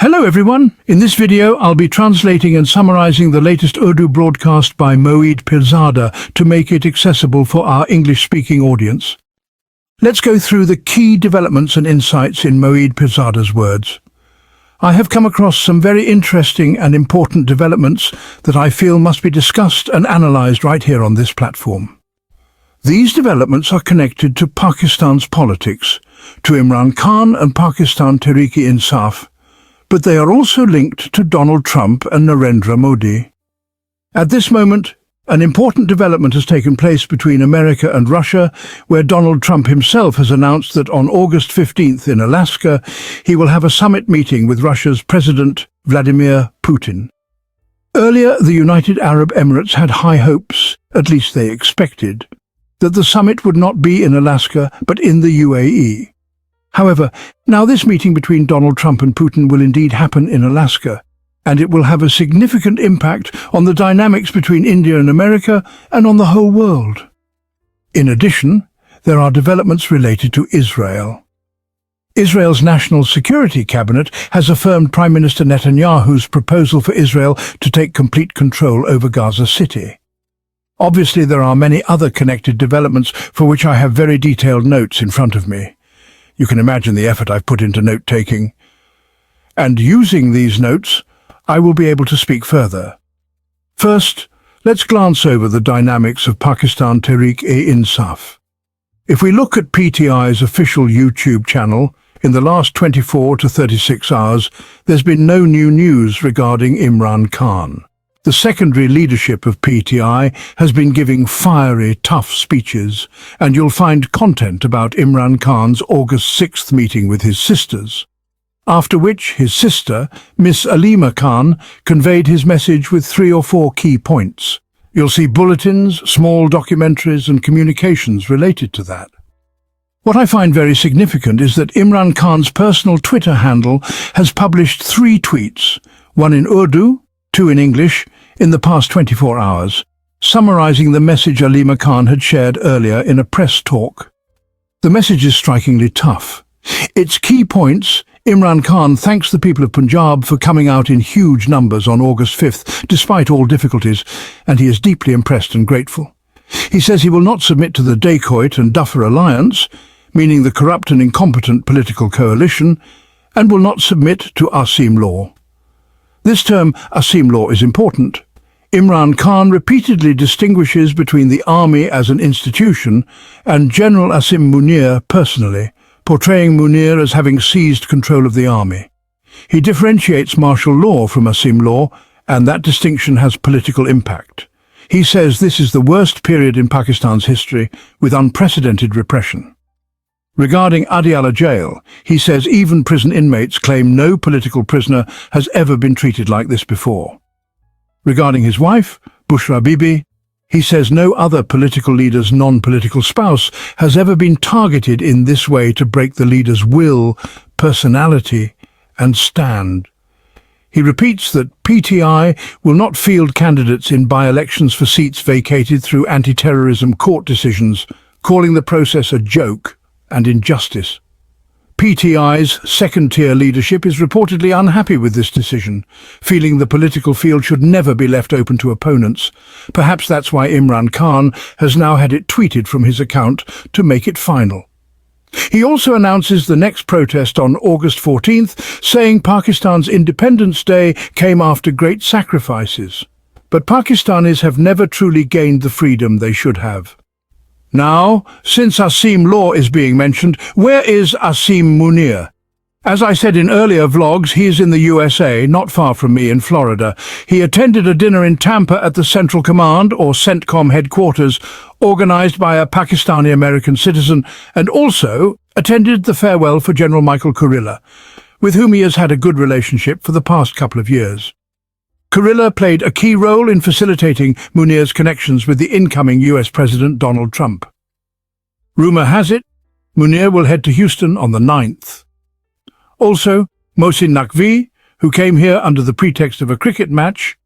Hello everyone! In this video I'll be translating and summarizing the latest Urdu broadcast by Moeed Pirzada to make it accessible for our English-speaking audience. Let's go through the key developments and insights in Moeed Pirzada's words. I have come across some very interesting and important developments that I feel must be discussed and analyzed right here on this platform. These developments are connected to Pakistan's politics, to Imran Khan and Pakistan Tehreek-e-Insaf, but they are also linked to Donald Trump and Narendra Modi. At this moment, an important development has taken place between America and Russia, where Donald Trump himself has announced that on August 15th in Alaska, he will have a summit meeting with Russia's President Vladimir Putin. Earlier, the United Arab Emirates had high hopes, at least they expected, that the summit would not be in Alaska but in the UAE. However, now this meeting between Donald Trump and Putin will indeed happen in Alaska, and it will have a significant impact on the dynamics between India and America and on the whole world. In addition, there are developments related to Israel. Israel's National Security Cabinet has affirmed Prime Minister Netanyahu's proposal for Israel to take complete control over Gaza City. Obviously, there are many other connected developments for which I have very detailed notes in front of me. You can imagine the effort I've put into note-taking. And using these notes, I will be able to speak further. First, let's glance over the dynamics of Pakistan Tehreek-e-Insaf. If we look at PTI's official YouTube channel, in the last 24 to 36 hours, there's been no new news regarding Imran Khan. The secondary leadership of PTI has been giving fiery, tough speeches, and you'll find content about Imran Khan's August 6th meeting with his sisters. After which, his sister, Miss Alima Khan, conveyed his message with 3 or 4 key points. You'll see bulletins, small documentaries and communications related to that. What I find very significant is that Imran Khan's personal Twitter handle has published 3 tweets, one in Urdu, 2 in English, in the past 24 hours, summarizing the message Alima Khan had shared earlier in a press talk. The message is strikingly tough. Its key points: Imran Khan thanks the people of Punjab for coming out in huge numbers on August 5th, despite all difficulties, and he is deeply impressed and grateful. He says he will not submit to the Dacoit and Duffer alliance, meaning the corrupt and incompetent political coalition, and will not submit to Asim law. This term, Asim law, is important. Imran Khan repeatedly distinguishes between the army as an institution and General Asim Munir personally, portraying Munir as having seized control of the army. He differentiates martial law from Asim law, and that distinction has political impact. He says this is the worst period in Pakistan's history, with unprecedented repression. Regarding Adiala jail, he says even prison inmates claim no political prisoner has ever been treated like this before. Regarding his wife, Bushra Bibi, he says no other political leader's non-political spouse has ever been targeted in this way to break the leader's will, personality, and stand. He repeats that PTI will not field candidates in by-elections for seats vacated through anti-terrorism court decisions, calling the process a joke and injustice. PTI's second-tier leadership is reportedly unhappy with this decision, feeling the political field should never be left open to opponents. Perhaps that's why Imran Khan has now had it tweeted from his account to make it final. He also announces the next protest on August 14th, saying Pakistan's Independence Day came after great sacrifices. But Pakistanis have never truly gained the freedom they should have. Now, since Asim law is being mentioned, where is Asim Munir? As I said in earlier vlogs, he is in the USA, not far from me in Florida. He attended a dinner in Tampa at the Central Command, or CENTCOM headquarters, organized by a Pakistani-American citizen, and also attended the farewell for General Michael Kurilla, with whom he has had a good relationship for the past couple of years. Kurilla played a key role in facilitating Munir's connections with the incoming US President Donald Trump. Rumor has it, Munir will head to Houston on the 9th. Also, Mohsin Naqvi, who came here under the pretext of a cricket match,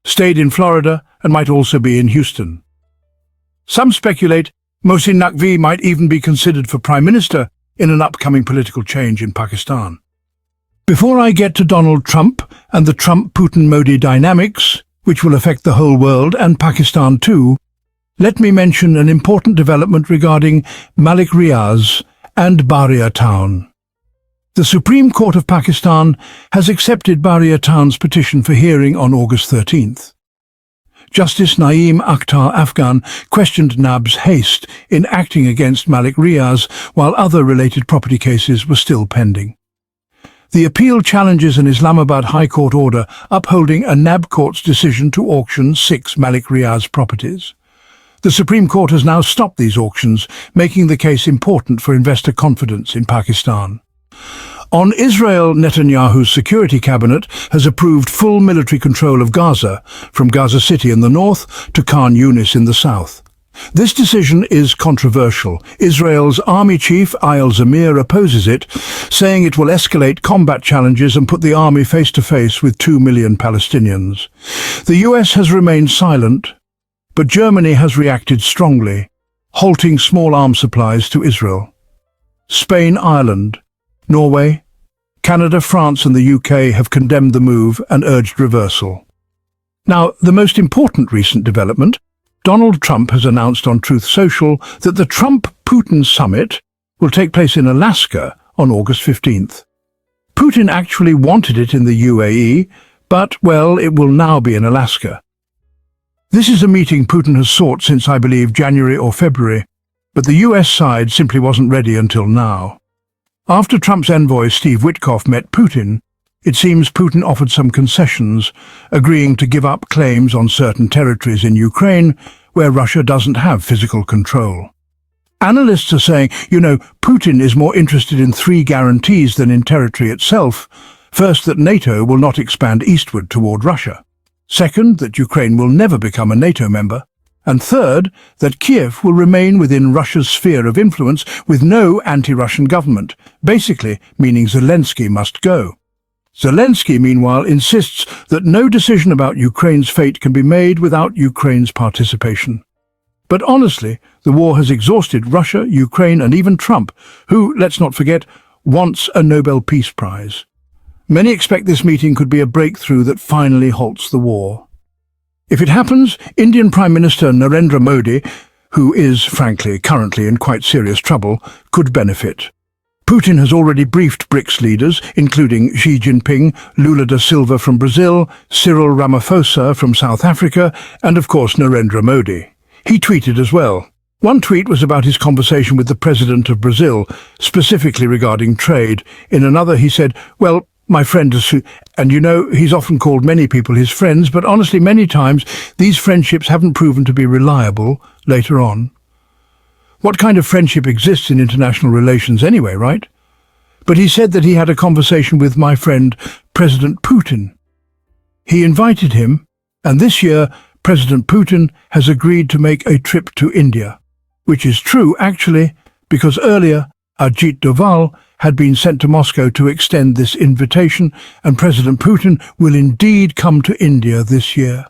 stayed in Florida and might also be in Houston. Some speculate Mohsin Naqvi might even be considered for Prime Minister in an upcoming political change in Pakistan. Before I get to Donald Trump and the Trump-Putin-Modi dynamics, which will affect the whole world and Pakistan too, let me mention an important development regarding Malik Riaz and Bahria Town. The Supreme Court of Pakistan has accepted Bahria Town's petition for hearing on August 13th. Justice Naeem Akhtar Afghan questioned NAB's haste in acting against Malik Riaz while other related property cases were still pending. The appeal challenges an Islamabad High Court order upholding a NAB court's decision to auction 6 Malik Riaz properties. The Supreme Court has now stopped these auctions, making the case important for investor confidence in Pakistan. On Israel, Netanyahu's security cabinet has approved full military control of Gaza, from Gaza City in the north to Khan Yunis in the south. This decision is controversial. Israel's army chief, Eyal Zamir, opposes it, saying it will escalate combat challenges and put the army face-to-face with 2 million Palestinians. The US has remained silent, but Germany has reacted strongly, halting small arms supplies to Israel. Spain, Ireland, Norway, Canada, France and the UK have condemned the move and urged reversal. Now, the most important recent development, Donald Trump has announced on Truth Social that the Trump-Putin summit will take place in Alaska on August 15th. Putin actually wanted it in the UAE, but, well, it will now be in Alaska. This is a meeting Putin has sought since, I believe, January or February, but the US side simply wasn't ready until now. After Trump's envoy Steve Witkoff met Putin, it seems Putin offered some concessions, agreeing to give up claims on certain territories in Ukraine where Russia doesn't have physical control. Analysts are saying, Putin is more interested in 3 guarantees than in territory itself. First, that NATO will not expand eastward toward Russia. Second, that Ukraine will never become a NATO member. And third, that Kiev will remain within Russia's sphere of influence with no anti-Russian government, basically meaning Zelensky must go. Zelensky, meanwhile, insists that no decision about Ukraine's fate can be made without Ukraine's participation. But honestly, the war has exhausted Russia, Ukraine and even Trump, who, let's not forget, wants a Nobel Peace Prize. Many expect this meeting could be a breakthrough that finally halts the war. If it happens, Indian Prime Minister Narendra Modi, who is, frankly, currently in quite serious trouble, could benefit. Putin has already briefed BRICS leaders, including Xi Jinping, Lula da Silva from Brazil, Cyril Ramaphosa from South Africa, and of course Narendra Modi. He tweeted as well. One tweet was about his conversation with the President of Brazil, specifically regarding trade. In another he said, well, my friend is... And he's often called many people his friends, but honestly many times these friendships haven't proven to be reliable later on. What kind of friendship exists in international relations anyway, right? But he said that he had a conversation with my friend, President Putin. He invited him, and this year President Putin has agreed to make a trip to India, which is true actually, because earlier Ajit Doval had been sent to Moscow to extend this invitation, and President Putin will indeed come to India this year.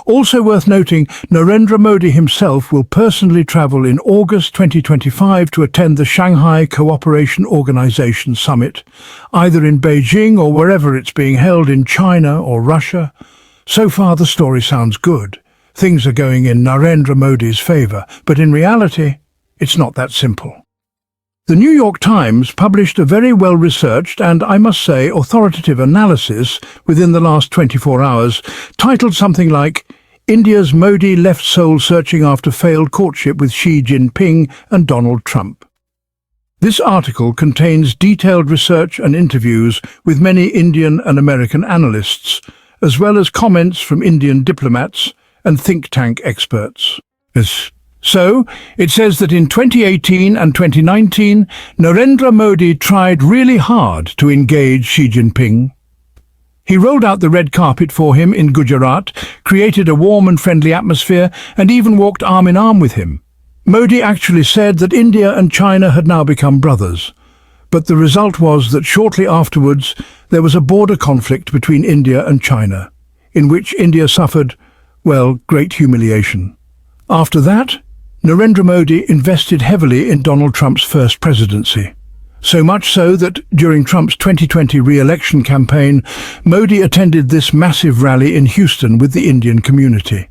Also worth noting, Narendra Modi himself will personally travel in August 2025 to attend the Shanghai Cooperation Organization Summit, either in Beijing or wherever it's being held in China or Russia. So far the story sounds good. Things are going in Narendra Modi's favor, but in reality, it's not that simple. The New York Times published a very well-researched and, I must say, authoritative analysis within the last 24 hours, titled something like, India's Modi left soul searching after failed courtship with Xi Jinping and Donald Trump. This article contains detailed research and interviews with many Indian and American analysts, as well as comments from Indian diplomats and think tank experts. So, it says that in 2018 and 2019, Narendra Modi tried really hard to engage Xi Jinping. He rolled out the red carpet for him in Gujarat, created a warm and friendly atmosphere, and even walked arm in arm with him. Modi actually said that India and China had now become brothers. But the result was that shortly afterwards, there was a border conflict between India and China, in which India suffered, well, great humiliation. After that, Narendra Modi invested heavily in Donald Trump's first presidency. So much so that during Trump's 2020 re-election campaign, Modi attended this massive rally in Houston with the Indian community.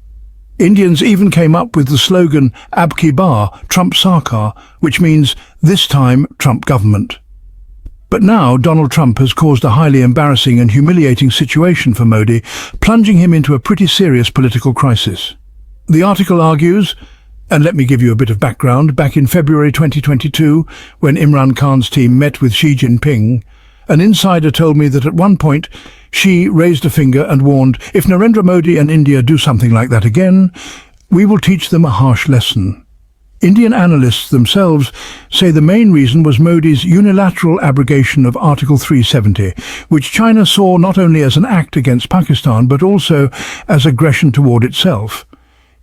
Indians even came up with the slogan "Ab ki bar, Trump Sarkar," which means "this time, Trump government." But now Donald Trump has caused a highly embarrassing and humiliating situation for Modi, plunging him into a pretty serious political crisis. The article argues, and let me give you a bit of background, back in February 2022, when Imran Khan's team met with Xi Jinping, an insider told me that at one point Xi raised a finger and warned, if Narendra Modi and India do something like that again, we will teach them a harsh lesson. Indian analysts themselves say the main reason was Modi's unilateral abrogation of Article 370, which China saw not only as an act against Pakistan but also as aggression toward itself.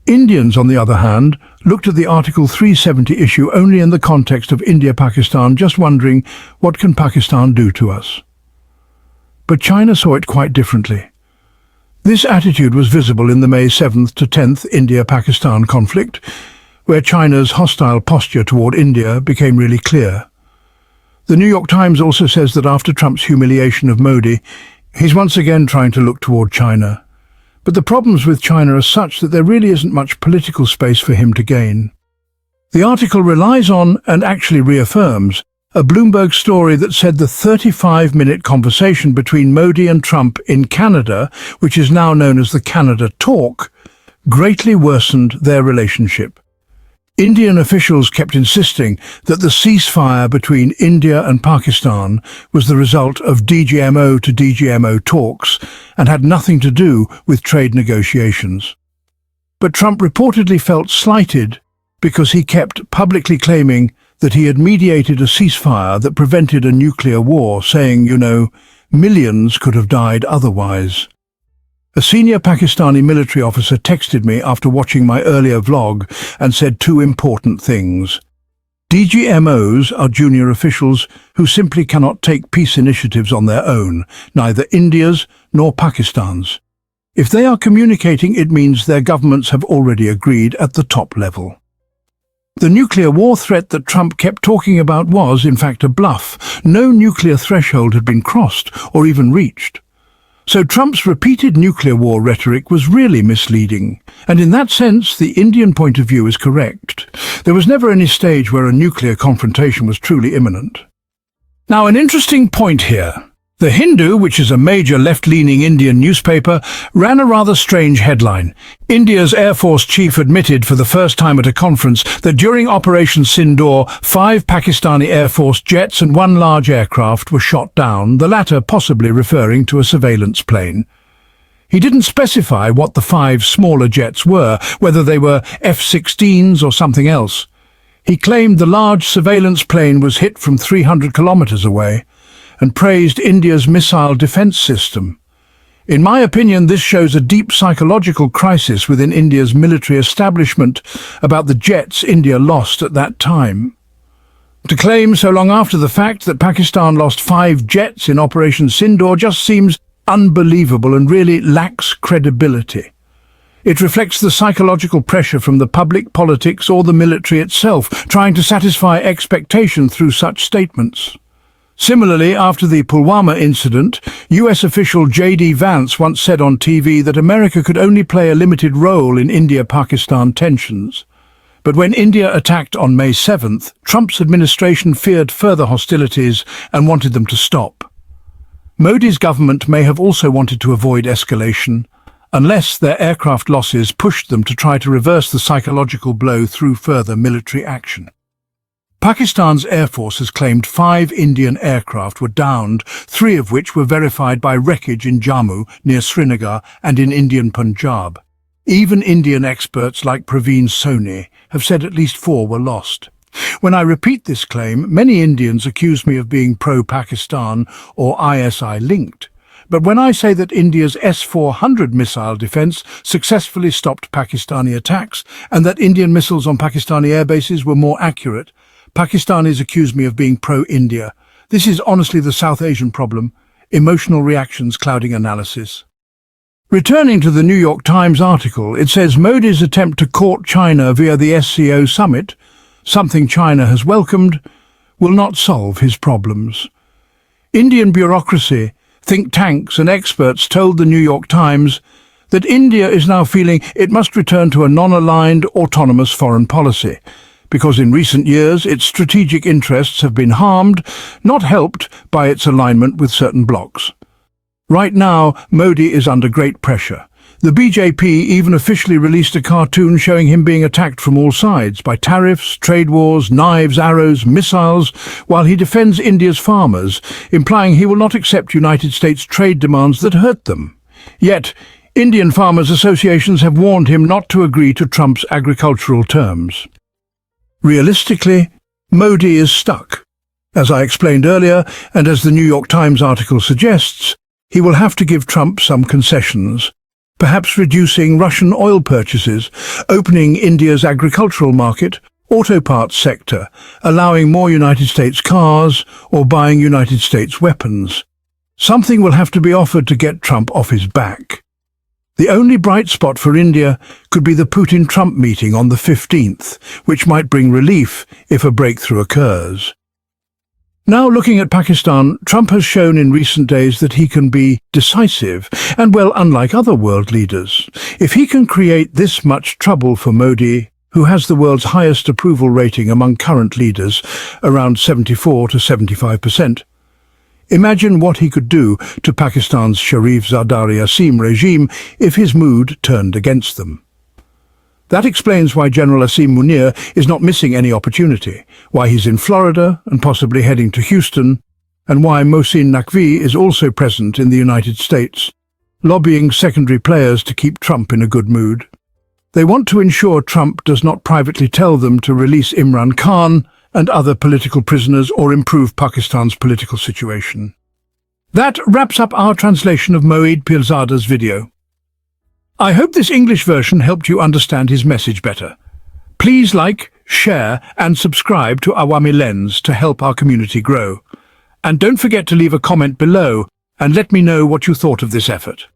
Indians, on the other hand, looked at the Article 370 issue only in the context of India-Pakistan, just wondering, what can Pakistan do to us? But China saw it quite differently. This attitude was visible in the May 7th to 10th India-Pakistan conflict, where China's hostile posture toward India became really clear. The New York Times also says that after Trump's humiliation of Modi, he's once again trying to look toward China. But the problems with China are such that there really isn't much political space for him to gain. The article relies on, and actually reaffirms, a Bloomberg story that said the 35-minute conversation between Modi and Trump in Canada, which is now known as the Canada Talk, greatly worsened their relationship. Indian officials kept insisting that the ceasefire between India and Pakistan was the result of DGMO to DGMO talks and had nothing to do with trade negotiations. But Trump reportedly felt slighted because he kept publicly claiming that he had mediated a ceasefire that prevented a nuclear war, saying, millions could have died otherwise. A senior Pakistani military officer texted me after watching my earlier vlog and said two important things. DGMOs are junior officials who simply cannot take peace initiatives on their own, neither India's nor Pakistan's. If they are communicating, it means their governments have already agreed at the top level. The nuclear war threat that Trump kept talking about was, in fact, a bluff. No nuclear threshold had been crossed or even reached. So Trump's repeated nuclear war rhetoric was really misleading, and in that sense the Indian point of view is correct. There was never any stage where a nuclear confrontation was truly imminent. Now, an interesting point here. The Hindu, which is a major left-leaning Indian newspaper, ran a rather strange headline. India's Air Force chief admitted for the first time at a conference that during Operation Sindoor, 5 Pakistani Air Force jets and 1 large aircraft were shot down, the latter possibly referring to a surveillance plane. He didn't specify what the 5 smaller jets were, whether they were F-16s or something else. He claimed the large surveillance plane was hit from 300 kilometers away, and praised India's missile defense system. In my opinion, this shows a deep psychological crisis within India's military establishment about the jets India lost at that time. To claim so long after the fact that Pakistan lost 5 jets in Operation Sindoor just seems unbelievable and really lacks credibility. It reflects the psychological pressure from the public, politics, or the military itself, trying to satisfy expectation through such statements. Similarly, after the Pulwama incident, US official J.D. Vance once said on TV that America could only play a limited role in India-Pakistan tensions. But when India attacked on May 7th, Trump's administration feared further hostilities and wanted them to stop. Modi's government may have also wanted to avoid escalation, unless their aircraft losses pushed them to try to reverse the psychological blow through further military action. Pakistan's Air Force has claimed 5 Indian aircraft were downed, 3 of which were verified by wreckage in Jammu, near Srinagar, and in Indian Punjab. Even Indian experts like Praveen Soni have said at least 4 were lost. When I repeat this claim, many Indians accuse me of being pro-Pakistan or ISI-linked. But when I say that India's S-400 missile defense successfully stopped Pakistani attacks and that Indian missiles on Pakistani air bases were more accurate, Pakistanis accuse me of being pro-India. This is honestly the South Asian problem, emotional reactions clouding analysis. Returning to the New York Times article, it says Modi's attempt to court China via the SCO summit, something China has welcomed, will not solve his problems. Indian bureaucracy, think tanks and experts told the New York Times that India is now feeling it must return to a non-aligned, autonomous foreign policy, because in recent years its strategic interests have been harmed, not helped by its alignment with certain blocs. Right now, Modi is under great pressure. The BJP even officially released a cartoon showing him being attacked from all sides by tariffs, trade wars, knives, arrows, missiles, while he defends India's farmers, implying he will not accept United States trade demands that hurt them. Yet, Indian farmers' associations have warned him not to agree to Trump's agricultural terms. Realistically, Modi is stuck. As I explained earlier, and as the New York Times article suggests, he will have to give Trump some concessions, perhaps reducing Russian oil purchases, opening India's agricultural market, auto parts sector, allowing more United States cars, or buying United States weapons. Something will have to be offered to get Trump off his back. The only bright spot for India could be the Putin-Trump meeting on the 15th, which might bring relief if a breakthrough occurs. Now looking at Pakistan, Trump has shown in recent days that he can be decisive and, well, unlike other world leaders. If he can create this much trouble for Modi, who has the world's highest approval rating among current leaders, around 74 to 75%, imagine what he could do to Pakistan's Sharif Zardari Asim regime if his mood turned against them. That explains why General Asim Munir is not missing any opportunity, why he's in Florida and possibly heading to Houston, and why Mohsin Naqvi is also present in the United States, lobbying secondary players to keep Trump in a good mood. They want to ensure Trump does not privately tell them to release Imran Khan and other political prisoners or improve Pakistan's political situation. That wraps up our translation of Moeed Pirzada's video. I hope this English version helped you understand his message better. Please like, share and subscribe to Awami Lens to help our community grow. And don't forget to leave a comment below and let me know what you thought of this effort.